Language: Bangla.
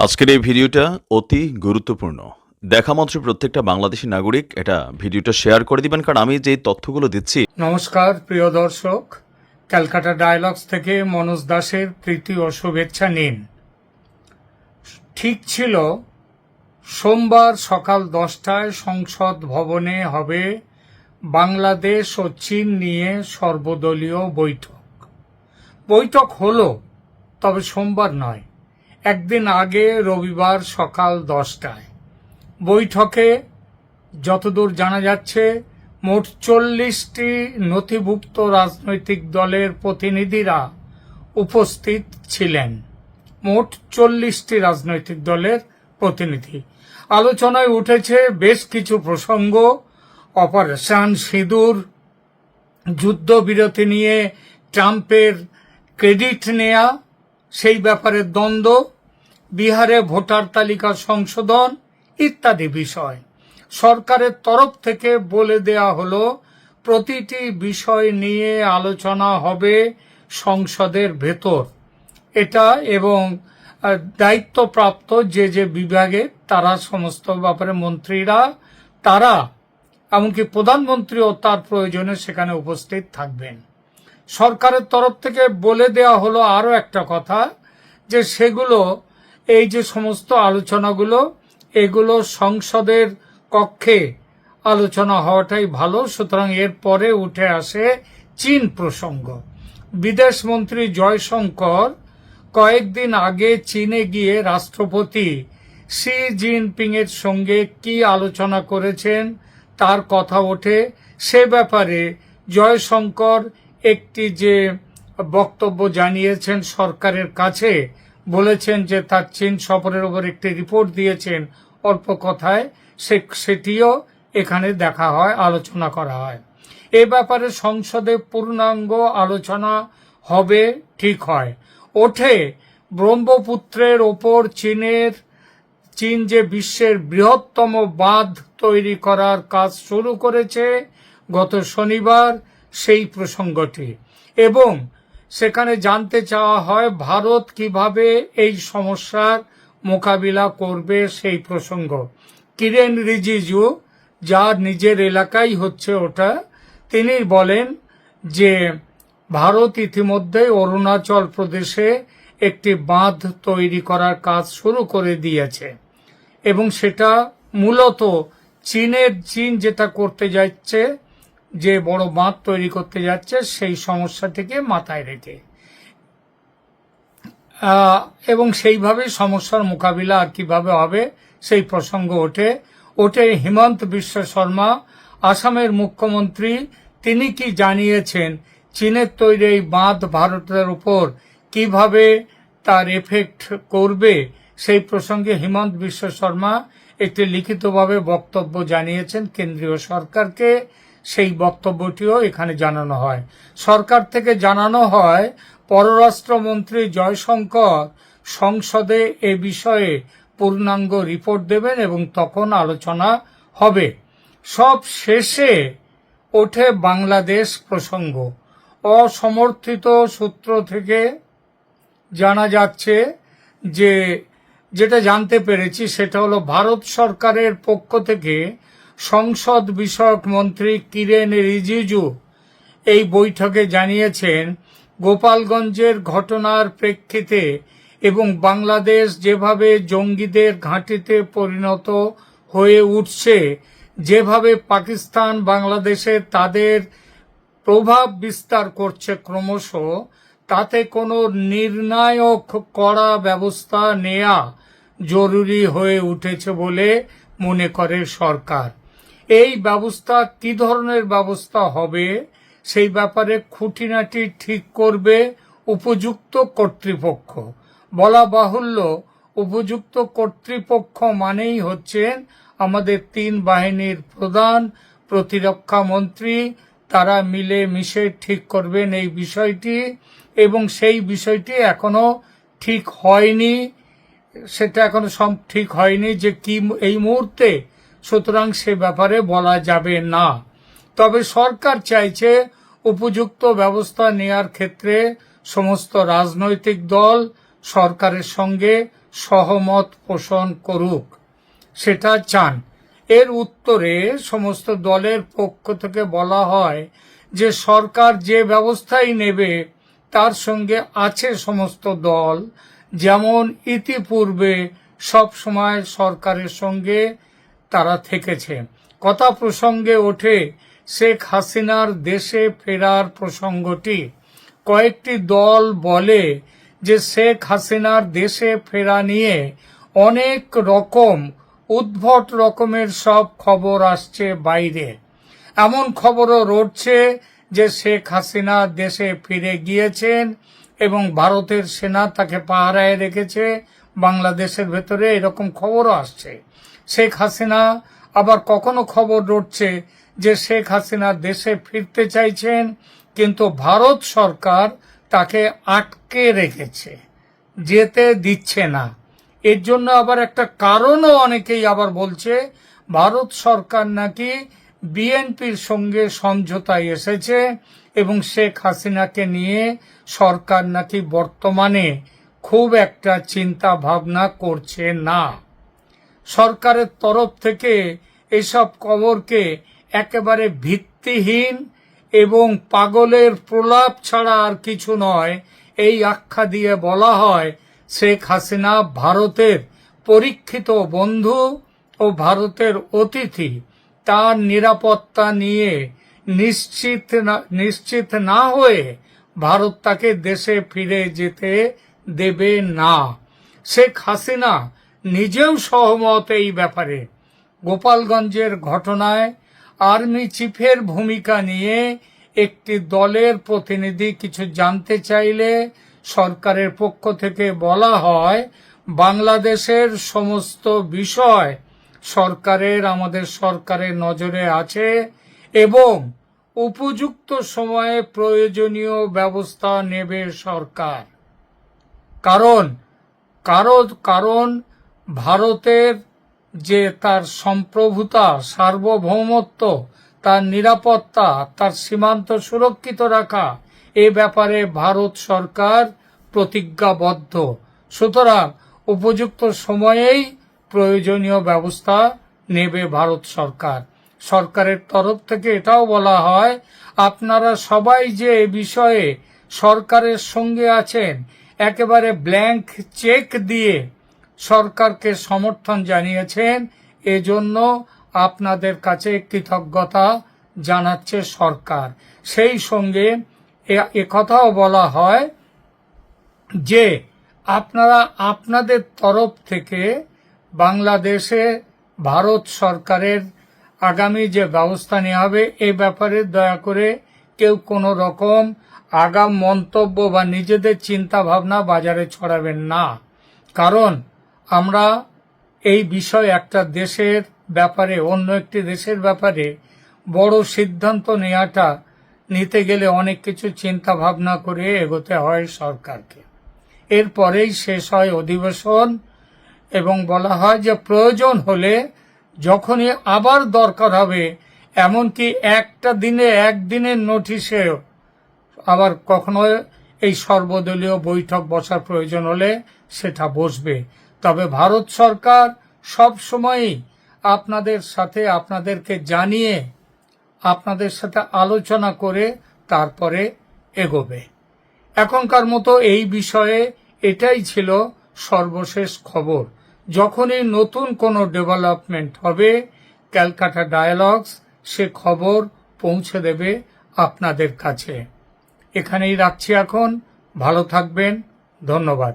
আজকের এই ভিডিওটা অতি গুরুত্বপূর্ণ। দেখা মাত্র প্রত্যেকটা বাংলাদেশী নাগরিক এটা ভিডিওটা শেয়ার করে দিবেন, কারণ আমি যে তথ্যগুলো দিচ্ছি। নমস্কার প্রিয় দর্শক, ক্যালকাটা ডায়ালগস থেকে মনোজ দাসের প্রীতি ও শুভেচ্ছা নিন। ঠিক ছিল সোমবার সকাল 10টায় সংসদ ভবনে হবে বাংলাদেশ ও চীন নিয়ে সর্বদলীয় বৈঠক হলো, তবে সোমবার নয়, একদিন আগে রবিবার সকাল 10টায়। বৈঠকে যতদূর জানা যাচ্ছে মোট 40টি নথিভুক্ত রাজনৈতিক দলের প্রতিনিধিরা উপস্থিত ছিলেন। মোট 40টি রাজনৈতিক দলের প্রতিনিধি। আলোচনায় উঠেছে বেশ কিছু প্রসঙ্গ: অপারেশন সিঁদুর, যুদ্ধবিরতি নিয়ে ট্রাম্পের ক্রেডিট নেয়া, সেই ব্যাপারে দ্বন্দ্ব, বিহারে ভোটার তালিকা সংশোধন ইত্যাদি বিষয়। সরকারের তরফ থেকে বলে দেয়া হলো প্রতিটি বিষয় নিয়ে আলোচনা হবে সংসদের ভেতর। এটা এবং দায়িত্বপ্রাপ্ত যে বিভাগে তারা সমস্ত ব্যাপারে মন্ত্রীরা, তারা এমনকি প্রধানমন্ত্রীও তার প্রয়োজনে সেখানে উপস্থিত থাকবেন। সরকারের তরফ থেকে বলে দেয়া হলো আরো একটা কথা, যে সেগুলো, এই যে সমস্ত আলোচনাগুলো, এগুলো সংসদের কক্ষে আলোচনা হওয়াটাই ভালো। সুতরাং এর পরে উঠে আসে চীন প্রসঙ্গ। বিদেশ মন্ত্রী জয়শঙ্কর কয়েকদিন আগে চীনে গিয়ে রাষ্ট্রপতি শি জিনপিং এর সঙ্গে কি আলোচনা করেছেন তার কথা ওঠে। সে ব্যাপারে জয়শঙ্কর একটি যে বক্তব্য জানিয়েছেন সরকারের কাছে, বলেছেন যে তার চীন সফরের উপর একটি রিপোর্ট দিয়েছেন অল্প কথায়, সেটিও এখানে দেখা হয়, আলোচনা করা হয়। এ ব্যাপারে সংসদে পূর্ণাঙ্গ আলোচনা হবে ঠিক হয়। ওঠে ব্রহ্মপুত্রের ওপর চীন যে বিশ্বের বৃহত্তম বাঁধ তৈরি করার কাজ শুরু করেছে গত শনিবার, সেই প্রসঙ্গটি, এবং সেখানে জানতে চাওয়া হয় ভারত কিভাবে এই সমস্যার মোকাবিলা করবে সেই প্রসঙ্গ। কিরেন রিজিজু, যার নিজের এলাকাই হচ্ছে ওটা, তিনি বলেন যে ভারত ইতিমধ্যে অরুণাচল প্রদেশে একটি বাঁধ তৈরি করার কাজ শুরু করে দিয়েছে, এবং সেটা মূলত চীন যেটা করতে যাচ্ছে, যে বড় বাঁধ তৈরি করতে যাচ্ছে, সেই সমস্যাটিকে মাথায় রেখে, এবং সেইভাবে সমস্যার মোকাবিলা আর কিভাবে হবে সেই প্রসঙ্গ ওঠে। হিমন্ত বিশ্ব শর্মা, আসামের মুখ্যমন্ত্রী, তিনি কি জানিয়েছেন চীনের তৈরি এই বাঁধ ভারতের উপর কিভাবে তার এফেক্ট করবে, সেই প্রসঙ্গে হিমন্ত বিশ্ব শর্মা একটি লিখিতভাবে বক্তব্য জানিয়েছেন কেন্দ্রীয় সরকারকে। সেই বক্তব্যটিও এখানে জানানো হয়। সরকার থেকে জানানো হয় পররাষ্ট্রমন্ত্রী জয়শঙ্কর সংসদে এ বিষয়ে পূর্ণাঙ্গ রিপোর্ট দেবেন এবং তখন আলোচনা হবে। সব শেষে ওঠে বাংলাদেশ প্রসঙ্গ। অসমর্থিত সূত্র থেকে জানা যাচ্ছে যে, যেটা জানতে পেরেছি সেটা হলো ভারত সরকারের পক্ষ থেকে সংসদ বিষয়ক মন্ত্রী কিরেন রিজিজু এই বৈঠকে জানিয়েছেন গোপালগঞ্জের ঘটনার প্রেক্ষিতে এবং বাংলাদেশ যেভাবে জঙ্গিদের ঘাঁটিতে পরিণত হয়ে উঠছে, যেভাবে পাকিস্তান বাংলাদেশে তাদের প্রভাব বিস্তার করছে ক্রমশ, তাতে কোনো নির্ণায়ক কড়া ব্যবস্থা নেয়া জরুরি হয়ে উঠেছে বলে মনে করে সরকার। এই ব্যবস্থা কি ধরনের ব্যবস্থা হবে সেই ব্যাপারে খুঁটিনাটি ঠিক করবে উপযুক্ত কর্তৃপক্ষ। বলা বাহুল্য, উপযুক্ত কর্তৃপক্ষ মানেই হচ্ছেন আমাদের 3 বাহিনীর প্রধান, প্রতিরক্ষা মন্ত্রী, তারা মিলে মিশে ঠিক করবেন এই বিষয়টি, এবং সেই বিষয়টি এখনো ঠিক হয়নি, সেটা এখনো ঠিক হয়নি যে কি এই মুহূর্তে, সুতরাং সে ব্যাপারে বলা যাবে না। তবে সরকার চাইছে উপযুক্ত ব্যবস্থা নেয়ার ক্ষেত্রে সমস্ত রাজনৈতিক দল সরকারের সঙ্গে সহমত পোষণ করুক, সেটা চান। এর উত্তরে সমস্ত দলের পক্ষ থেকে বলা হয় যে সরকার যে ব্যবস্থাই নেবে তার সঙ্গে আছে সমস্ত দল, যেমন ইতিপূর্বে সব সময় সরকারের সঙ্গে তারা থেকেছে। কথা প্রসঙ্গে ওঠে শেখ হাসিনার দেশে ফেরার প্রসঙ্গটি। কয়েকটি দল বলে যে শেখ হাসিনার দেশে ফেরা নিয়ে অনেক রকম উদ্ভট রকমের সব খবর আসছে বাইরে। এমন খবরও রটছে যে শেখ হাসিনা দেশে ফিরে গিয়েছেন এবং ভারতের সেনা তাকে পাহারায় রেখেছে বাংলাদেশের ভেতরে, এরকম খবরও আসছে। শেখ হাসিনা আবার কখনো খবর রটছে যে শেখ হাসিনা দেশে ফিরতে চাইছেন, কিন্তু ভারত সরকার তাকে আটকে রেখেছে, যেতে দিচ্ছে না। এর জন্য আবার একটা কারণও অনেকেই আবার বলছে, ভারত সরকার নাকি বিএনপির সঙ্গে সমঝোতায় এসেছে এবং শেখ হাসিনাকে নিয়ে সরকার নাকি বর্তমানে খুব একটা চিন্তা ভাবনা করছে না। সরকারের তরফ থেকে এসব খবরকে একেবারে ভিত্তিহীন এবং পাগলের প্রলাপ ছাড়া আর কিছু নয় এই আখ্যা দিয়ে বলা হয় শেখ হাসিনা ভারতের পরীক্ষিত বন্ধু ও ভারতের অতিথি, তার নিরাপত্তা নিয়ে নিশ্চিত না হয়ে ভারত তাকে দেশে ফিরে যেতে দেবে না। শেখ হাসিনা নিজেও সহমত এই ব্যাপারে। গোপালগঞ্জের ঘটনায় আর্মি চিফের ভূমিকা নিয়ে একটি দলের প্রতিনিধি কিছু জানতে চাইলে সরকারের পক্ষ থেকে বলা হয় বাংলাদেশের সমস্ত বিষয় আমাদের সরকারের নজরে আছে এবং উপযুক্ত সময়ে প্রয়োজনীয় ব্যবস্থা নেবে সরকার। কারণ ভারতের যে তার সম্প্রভুতা, সার্বভৌমত্ব, তার নিরাপত্তা, তার সীমান্ত সুরক্ষিত রাখা, এ ব্যাপারে ভারত সরকার প্রতিজ্ঞাবদ্ধ। সুতরাং উপযুক্ত সময়েই প্রয়োজনীয় ব্যবস্থা নেবে ভারত সরকার। সরকারের তরফ থেকে এটাও বলা হয় আপনারা সবাই যে এ বিষয়ে সরকারের সঙ্গে আছেন, একেবারে ব্ল্যাঙ্ক চেক দিয়ে সরকারকে সমর্থন জানিয়েছেন, এজন্য আপনাদের কাছে কৃতজ্ঞতা জানাচ্ছে সরকার। সেই সঙ্গে একথাও বলা হয় যে আপনারা আপনাদের তরফ থেকে বাংলাদেশে ভারত সরকারের আগামী যে ব্যবস্থা নেওয়া হবে এই ব্যাপারে দয়া করে কেউ কোনো রকম আগাম মন্তব্য বা নিজেদের চিন্তা ভাবনা বাজারে ছড়াবেন না। কারণ আমরা এই বিষয় একটা দেশের ব্যাপারে, অন্য একটি দেশের ব্যাপারে বড় সিদ্ধান্ত নিতে গেলে অনেক কিছু চিন্তা ভাবনা করে এগোতে হয় সরকারকে। এরপরেই শেষ হয় অধিবেশন এবং বলা হয় যে প্রয়োজন হলে যখনই আবার দরকার হবে, এমনকি একদিনের নোটিশেও আবার কখনো এই সর্বদলীয় বৈঠক বসার প্রয়োজন হলে সেটা বসবে। তবে ভারত সরকার সব সময়ই আপনাদের সাথে, আপনাদেরকে জানিয়ে, আপনাদের সাথে আলোচনা করে তারপরে এগোবে। এখনকার মতো এই বিষয়ে এটাই ছিল সর্বশেষ খবর। যখনই নতুন কোনো ডেভেলপমেন্ট হবে, ক্যালকাটা ডায়ালগস সে খবর পৌঁছে দেবে আপনাদের কাছে। এখানেই রাখছি এখন। ভালো থাকবেন। ধন্যবাদ।